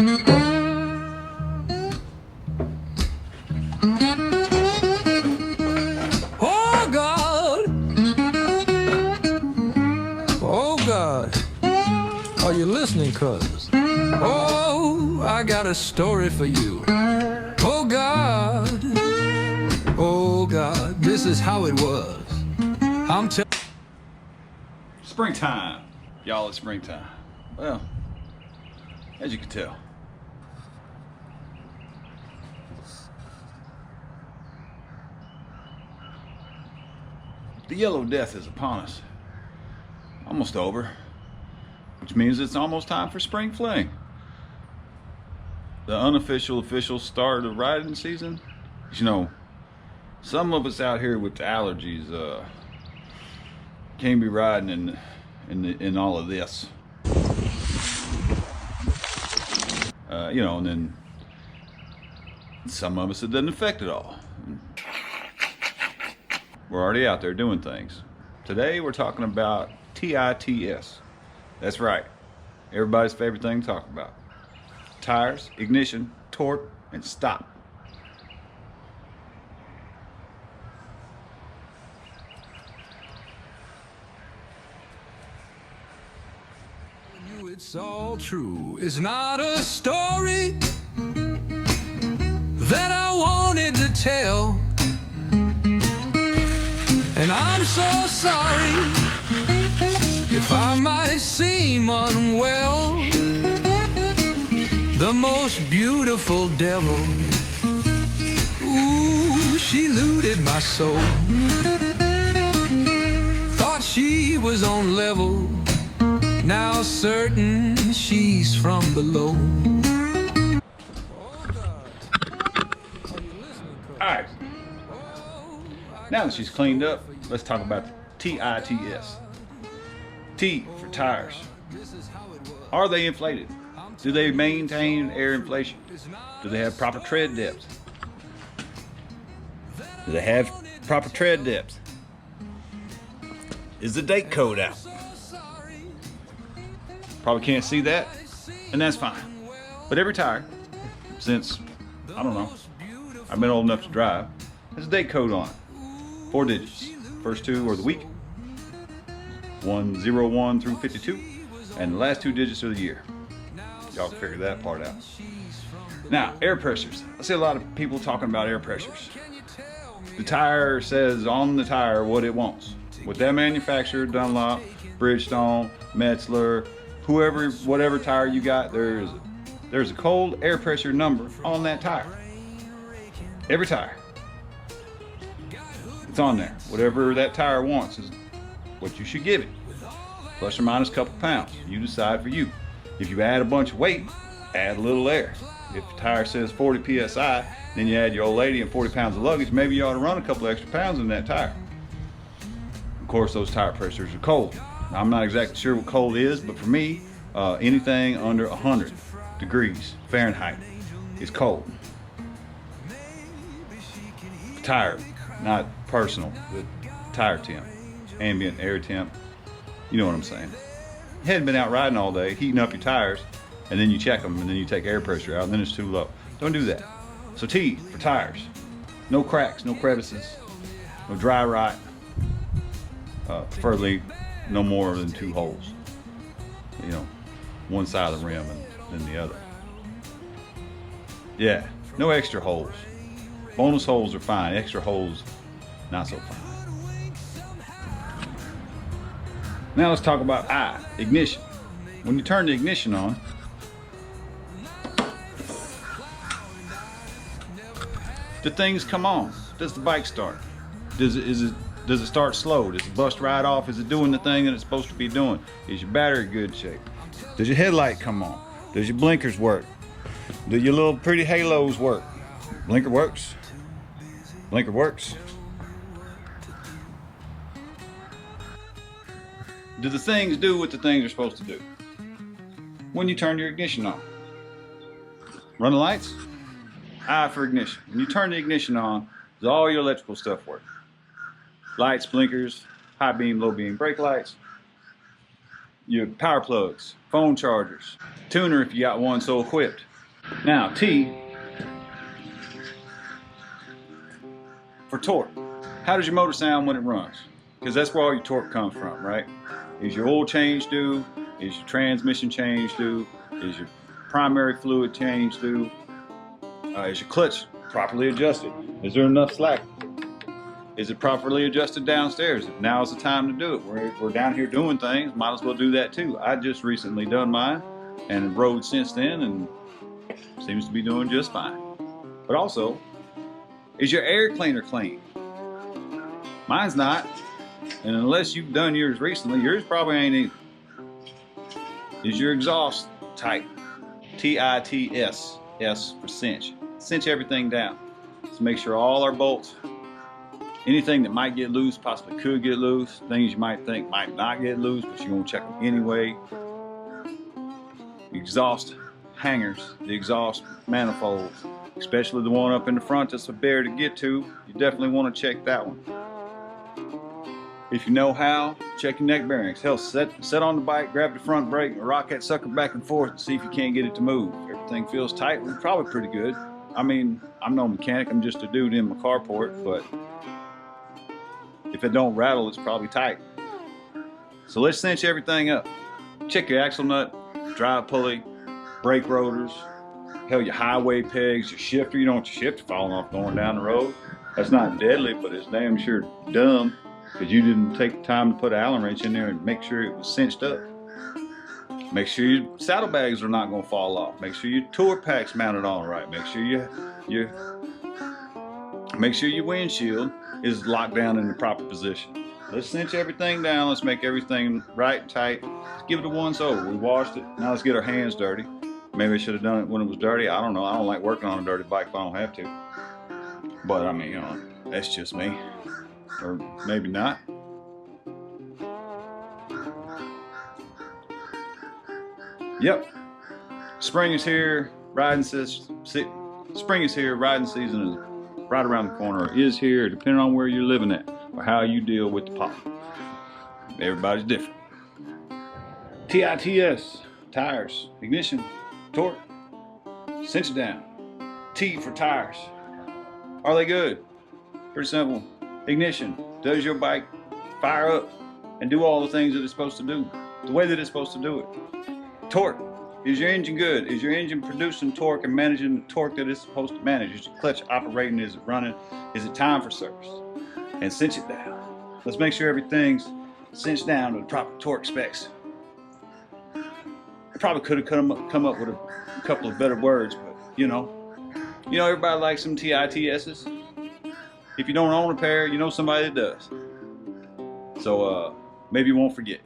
Oh God, oh God, are you listening, cuz? Oh, I got a story for you. Oh God, this is how it was. I'm telling. Springtime. Y'all, it's springtime. Well, as you can tell. The Yellow Death is upon us. Almost over. Which means it's almost time for spring fling. The unofficial, official start of riding season. You know, some of us out here with allergies can't be riding in all of this. You know, and then some of us it doesn't affect at all. We're already out there doing things. Today we're talking about TITS. That's right. Everybody's favorite thing to talk about. Tires, ignition, torque, and stop. It's all true. It's not a story that I wanted to tell. And I'm so sorry if I might seem unwell. The most beautiful devil, ooh, she looted my soul. Thought she was on level, now certain she's from below. Alright, now that she's cleaned up, let's talk about TITS. T for tires. Are they inflated? Do they maintain air inflation? Do they have proper tread depth? Do they have proper tread depth? Is the date code out? Probably can't see that, and that's fine. But every tire, since, I don't know, I've been old enough to drive, has a date code on it. 4 digits. First two are the week, 101 through 52, and the last 2 digits are the year. Y'all can figure that part out. Now, air pressures. I see a lot of people talking about air pressures. The tire says on the tire what it wants. With that manufacturer, Dunlop, Bridgestone, Metzler, whoever, whatever tire you got, there's a cold air pressure number on that tire. Every tire. It's on there. Whatever that tire wants is what you should give it. Plus or minus a couple pounds. You decide for you. If you add a bunch of weight, add a little air. If the tire says 40 psi, then you add your old lady and 40 pounds of luggage, maybe you ought to run a couple extra pounds in that tire. Of course, those tire pressures are cold. Now, I'm not exactly sure what cold is, but for me, anything under 100 degrees Fahrenheit is cold. Tire, not personal, but tire temp, ambient air temp. You know what I'm saying. You hadn't been out riding all day, heating up your tires, and then you check them, and then you take air pressure out, and then it's too low. Don't do that. So T for tires. No cracks, no crevices, no dry rot. Preferably no more than 2 holes. You know, one side of the rim and then the other. Yeah, no extra holes. Bonus holes are fine, extra holes, not so fine. Now let's talk about I, ignition. When you turn the ignition on, do things come on? Does the bike start? Does it start slow? Does it bust right off? Is it doing the thing that it's supposed to be doing? Is your battery in good shape? Does your headlight come on? Does your blinkers work? Do your little pretty halos work? Blinker works. Blinker works. Do the things do what the things are supposed to do? When you turn your ignition on. Run the lights? I for ignition. When you turn the ignition on, does all your electrical stuff work? Lights, blinkers, high beam, low beam brake lights, your power plugs, phone chargers, tuner if you got one so equipped. Now, T for torque. How does your motor sound when it runs? Because that's where all your torque comes from, right? Is your oil change due? Is your transmission change due? Is your primary fluid change due? Is your clutch properly adjusted? Is there enough slack? Is it properly adjusted downstairs? Now is the time to do it. We're down here doing things, might as well do that too. I just recently done mine and rode since then and seems to be doing just fine. But also, is your air cleaner clean? Mine's not. And unless you've done yours recently, yours probably ain't either. Is your exhaust tight? T-I-T-S, S for cinch. Cinch everything down. Let's make sure all our bolts, anything that might get loose, possibly could get loose, things you might think might not get loose, but you're gonna check them anyway. Exhaust hangers, the exhaust manifolds, especially the one up in the front that's a bear to get to, you definitely want to check that one. If you know how, check your neck bearings. Hell, set on the bike, grab the front brake, and rock that sucker back and forth and see if you can't get it to move. If everything feels tight, it's probably pretty good. I mean, I'm no mechanic, I'm just a dude in my carport, but if it don't rattle, it's probably tight. So let's cinch everything up. Check your axle nut, drive pulley, brake rotors, hell, your highway pegs, your shifter. You don't want your shifter falling off going down the road. That's not deadly, but it's damn sure dumb because you didn't take the time to put an Allen wrench in there and make sure it was cinched up. Make sure your saddlebags are not going to fall off. Make sure your tour pack's mounted on right. Make sure your windshield is locked down in the proper position. Let's cinch everything down. Let's make everything right and tight. Let's give it a once over. We washed it. Now let's get our hands dirty. Maybe I should have done it when it was dirty. I don't know. I don't like working on a dirty bike if I don't have to. But I mean, you know, that's just me. Or maybe not. Yep. Spring is here. Spring is here. Riding season is right around the corner. Or is here, depending on where you're living at or how you deal with the pop. Everybody's different. TITS, tires, ignition, torque, cinch it down. T for tires. Are they good? Pretty simple. Ignition, does your bike fire up and do all the things that it's supposed to do, the way that it's supposed to do it? Torque, is your engine good? Is your engine producing torque and managing the torque that it's supposed to manage? Is your clutch operating? Is it running? Is it time for service? And cinch it down. Let's make sure everything's cinched down to the proper torque specs. I probably could have come up with a couple of better words, but you know everybody likes some TITS's. If you don't own a pair, you know somebody that does. So maybe you won't forget.